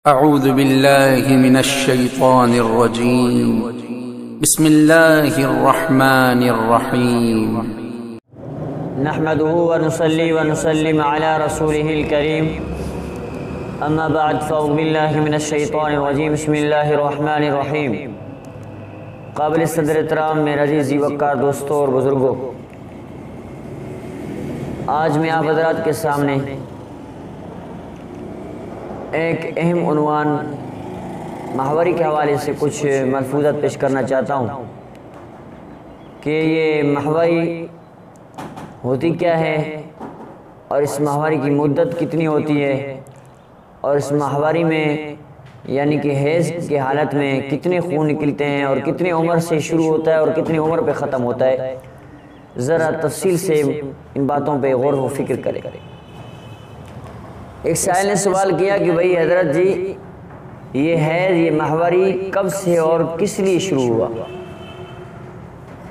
اعوذ باللہ من الشیطان الرجیم بسم اللہ الرحمن الرحیم نحمده ونصلي ونسلم على رسوله الكريم اما بعد فاعوذ باللہ من الشیطان الرجیم بسم اللہ الرحمن الرحیم۔ قابل صدر احترام میرے عزیز وقار دوستوں اور بزرگوں، آج میں آپ حضرات کے سامنے ایک اہم عنوان ماہواری کے حوالے سے کچھ ملفوظات پیش کرنا چاہتا ہوں کہ یہ ماہواری ہوتی کیا ہے اور اس ماہواری کی مدت کتنی ہوتی ہے اور اس ماہواری میں یعنی کہ حیض کے حالت میں کتنے خون نکلتے ہیں اور کتنی عمر سے شروع ہوتا ہے اور کتنی عمر پہ ختم ہوتا ہے، ذرا تفصیل سے ان باتوں پہ غور و فکر کریں۔ ایک سائل نے سوال کیا کہ بھئی حضرت جی یہ حیض یہ ماہواری کب سے اور کس لیے شروع ہوا؟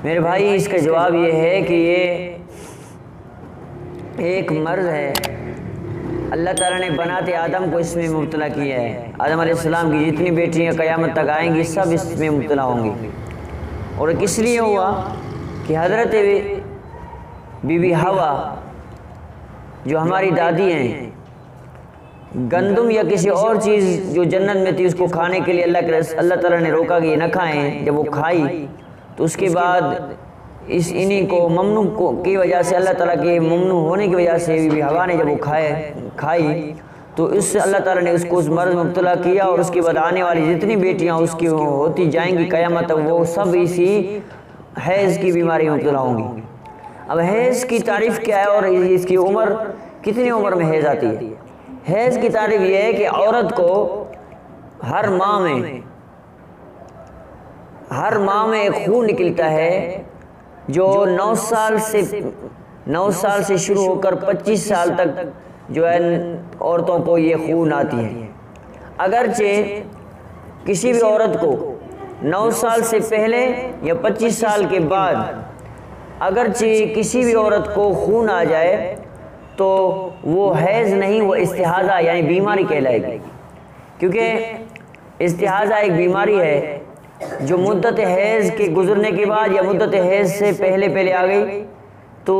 میرے بھائی اس کا جواب یہ ہے کہ یہ ایک مرض ہے، اللہ تعالیٰ نے بناتے آدم کو اس میں مبتلا کیا ہے۔ آدم علیہ السلام کی جتنی بیٹیاں قیامت تک آئیں گی سب اس میں مبتلا ہوں گی، اور کس لیے ہوا کہ حضرت بی بی حوا جو ہماری دادی ہیں، گندم یا کسی اور چیز جو جنت میں تھی اس کو کھانے کے لیے اللہ تعالیٰ نے روکا کہ یہ نہ کھائیں، جب وہ کھائی تو اس کے بعد اس انہی کو ممنوع کی وجہ سے اللہ تعالیٰ کے ممنوع ہونے کی وجہ سے بی بی حوا نے جب وہ کھائی تو اس سے اللہ تعالیٰ نے اس کو اس مرض میں مبتلا کیا، اور اس کے بعد آنے والی جتنی بیٹیاں اس کی ہوتی جائیں گی قیامت تک وہ سب اسی حیض کی بیماری میں مبتلا ہوں گی۔ اب حیض کی تعریف کیا ہے اور اس کی عمر کتنی عمر میں حیض آتی ہے؟ حیض کی تعریف یہ ہے کہ عورت کو ہر ماہ میں ایک خون نکلتا ہے جو 9 سال سے شروع ہو کر 25 سال تک جو ہے عورتوں کو یہ خون آتی ہے۔ اگرچہ کسی بھی عورت کو 9 سال سے پہلے یا 25 سال کے بعد اگرچہ کسی بھی عورت کو خون آ جائے تو وہ حیض نہیں، وہ استحاضہ یعنی بیماری کہلائے گی، کیونکہ استحاضہ ایک بیماری ہے جو مدت حیض کے گزرنے کے بعد یا مدت حیض سے پہلے آ گئی تو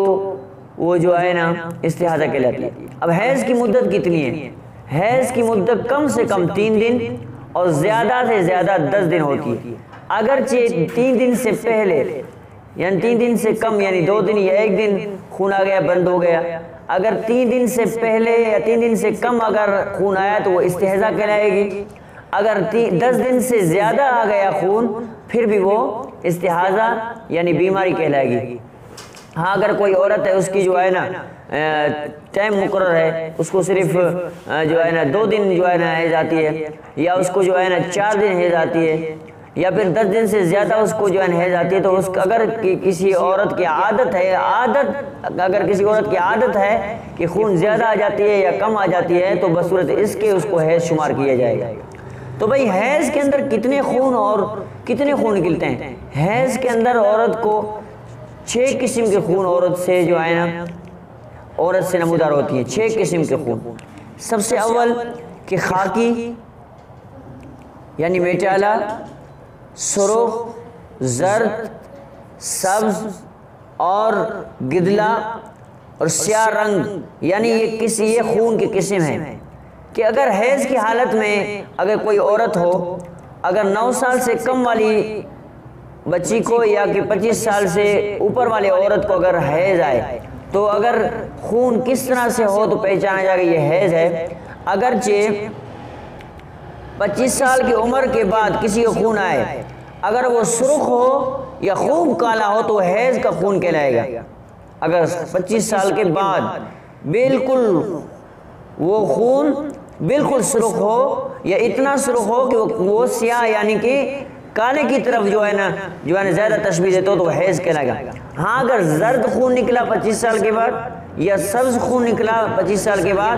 وہ جو ہے نا استحاضہ کہلاتی ہے۔ اب حیض کی مدت کتنی ہے؟ حیض کی مدت کم سے کم 3 دن اور زیادہ سے زیادہ 10 دن ہوتی ہے۔ اگرچہ 3 دن سے پہلے یعنی 3 دن سے کم یعنی 2 دن یا 1 دن خون آ گیا بند ہو گیا، اگر 3 دن سے پہلے یا 3 دن سے کم اگر خون آیا تو وہ استحاضہ کہلائے گی، اگر 10 دن سے زیادہ آ گیا خون پھر بھی وہ استحاضہ یعنی بیماری کہلائے گی۔ ہاں اگر کوئی عورت ہے اس کی جو ہے نا ٹائم مقرر ہے، اس کو صرف جو ہے نا 2 دن جو ہے نا حیض آتی ہے، یا اس کو جو ہے نا 4 دن حیض آتی ہے، یا پھر 10 دن سے زیادہ اس کو جو ہے حیض آتی ہے، تو اس اگر کسی عورت کی عادت ہے کہ خون زیادہ آ جاتی ہے یا کم آ جاتی ہے تو بصورت اس کے اس کو حیض شمار کیا جائے گا۔ تو بھئی حیض کے اندر کتنے خون نکلتے ہیں؟ حیض کے اندر عورت کو 6 قسم کے خون عورت سے جو ہے نا عورت سے نمودار ہوتی ہیں، 6 قسم کے خون۔ سب سے اول کہ خاکی یعنی میٹالا، سرخ، زرد، سبز اور گدلا اور سیاہ رنگ، یعنی یہ خون کی قسم ہے کہ اگر حیض کی حالت میں اگر کوئی عورت ہو، اگر 9 سال سے کم والی بچی کو یا کہ 25 سال سے اوپر والی عورت کو اگر حیض آئے تو اگر خون کس طرح سے ہو تو پہچانا جائے گا یہ حیض ہے۔ اگرچہ 25 سال کی عمر کے بعد کسی کو خون آئے، اگر وہ سرخ ہو یا خوب کالا ہو تو حیض کا خون کہلائے گا۔ اگر 25 سال کے بعد بالکل وہ خون بالکل سرخ ہو یا اتنا سرخ ہو کہ وہ سیاہ یعنی کہ کالے کی طرف جو ہے نا زیادہ تشبیہ دیتا ہو تو حیض کہلائے گا۔ ہاں اگر زرد خون نکلا 25 سال کے بعد یا سبز خون نکلا 25 سال کے بعد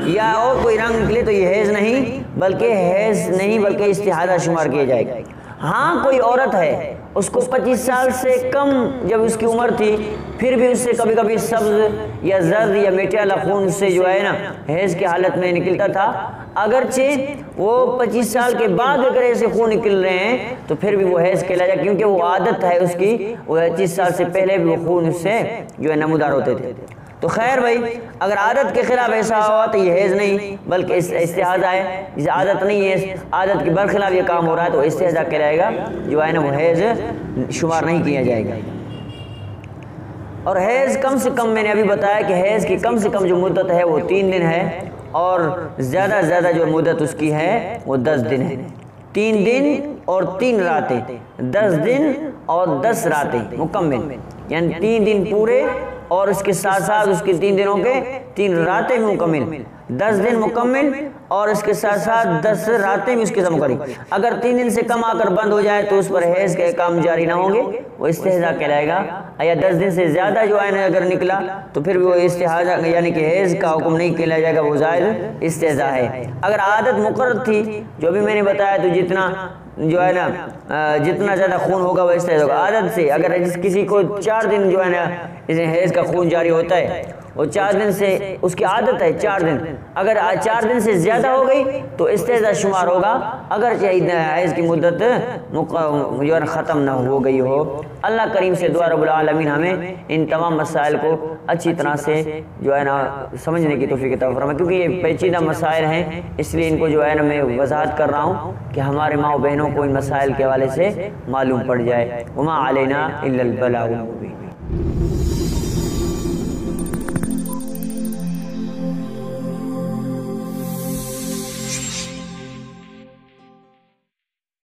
یا اور کوئی رنگ نکلے تو یہ حیض نہیں بلکہ استحاضہ شمار کیا جائے گا۔ ہاں کوئی عورت ہے اس کو 25 سال سے کم جب اس کی عمر تھی پھر بھی اس سے کبھی کبھی سبز یا زرد یا میٹھے والا خون اس سے جو ہے نا حیض کی حالت میں نکلتا تھا، اگرچہ وہ 25 سال کے بعد اگر ایسے خون نکل رہے ہیں تو پھر بھی وہ حیض کہلایا جائے، کیونکہ وہ عادت ہے اس کی، وہ 25 سال سے پہلے بھی وہ خون اس سے جو ہے نمودار ہوتے تھے۔ تو خیر بھائی، اگر عادت کے خلاف ایسا ہوا تو یہ حیض نہیں بلکہ استحاضہ ہے، جسے عادت نہیں ہے، عادت کے برخلاف یہ کام ہو رہا ہے تو استحاضہ کہلائے گا، جو ہے نا وہ حیض شمار نہیں کیا جائے گا۔ اور حیض کم سے کم میں نے ابھی بتایا کہ حیض کی کم سے کم جو مدت ہے وہ 3 دن ہے، اور زیادہ سے زیادہ جو مدت اس کی ہے وہ 10 دن ہے۔ 3 دن اور 3 راتیں، 10 دن اور 10 راتیں مکمل، یعنی 3 دن پورے اور اس کے ساتھ ساتھ اس کے 3 دنوں کے 3 راتیں بھی مکمل، 10 دن مکمل اور اس کے ساتھ ساتھ 10 راتیں بھی اس کے ساتھ مکمل۔ اگر 3 دن سے کم آ کر بند ہو جائے تو اس پر حیض کے احکام جاری نہ ہوں گے، وہ استحاضہ کہلائے گا، یا 10 دن سے زیادہ جو ہے اگر نکلا تو پھر بھی وہ استحاضہ یعنی کہ حیض کا حکم نہیں کہلایا جائے گا، وہ زائد استحاضہ ہے۔ اگر عادت مقرر تھی جو بھی میں نے بتایا تو جتنا جو ہے نا جتنا زیادہ خون ہوگا وہ استحاضہ ہوگا۔ عادت سے اگر کسی کو 4 دن جو ہے نا اس حیض کا خون جاری ہوتا ہے، وہ 4 دن سے اس کی عادت ہے 4 دن، اگر 4 دن سے زیادہ ہو گئی تو استحاضہ شمار ہوگا، اگر حیض کی مدت جو ہے ختم نہ ہو گئی ہو۔ اللہ کریم سے دعا رب العالمین ہمیں ان تمام مسائل کو اچھی طرح سے جو ہے نا سمجھنے کی توفیق عطا فرمائے، کیونکہ یہ پیچیدہ مسائل ہیں، اس لیے ان کو جو ہے نا میں وضاحت کر رہا ہوں کہ ہمارے ماں و بہنوں کو ان مسائل کے حوالے سے معلوم پڑ جائے۔ وما علینا الا البلاغ المبین۔